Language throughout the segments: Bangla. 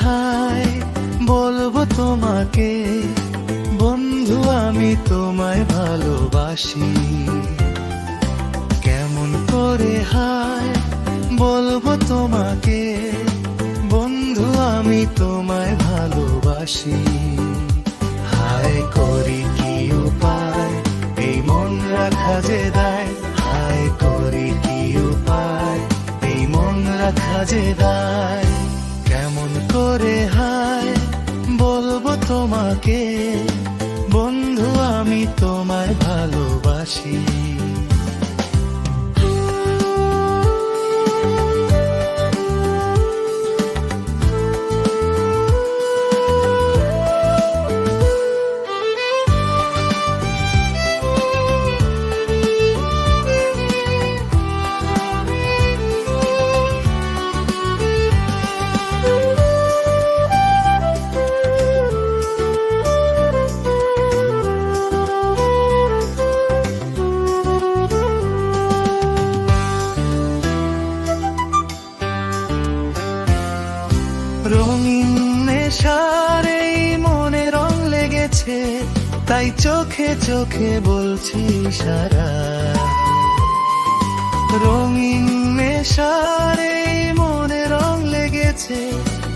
হায় বলবো তোমাকে, বন্ধু আমি তোমায় ভালোবাসি। কেমন করে হায় বলবো তোমাকে, বন্ধু আমি তোমায় ভালোবাসি। হায় করি কি উপায় এই মন রাখা যে দায়, হায় করি কি উপায় এই মন রাখা যে দায়। কেমন করে হায় বলবো তোমাকে, বন্ধু আমি তোমায় ভালোবাসি। রঙিন নেশার এই মনে রং লেগেছে, তাই চোখে চোখে বলছি সারা। রঙিন নেশার এই মনে রং লেগেছে,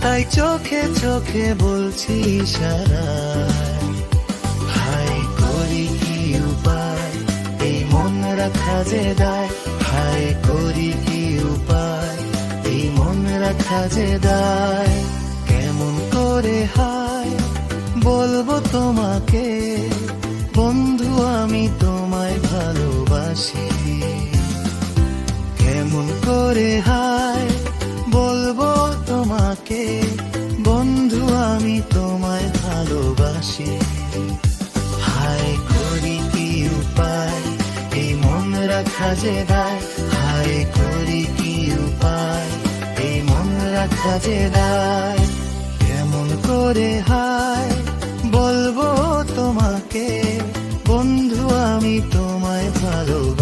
তাই চোখে চোখে বলছি সারা। হায় করি কি উপায় এই মন রাখা যে দায়, হায় করি কি উপায় এই মন রাখা যে দায়। কেমন করে হায় বলবো তোমাকে, বন্ধু আমি তোমায় ভালোবাসি। কেমন করে হায় বলবো তোমাকে, বন্ধু আমি তোমায় ভালোবাসি। হায় করি কি উপায় এই মন রাখা যে দায়, হায় করি কি উপায় এই মন রাখা যে দায়। কেমন করে হায় বলবো তোমাকে, বন্ধু আমি তোমায় ভালোবাসি।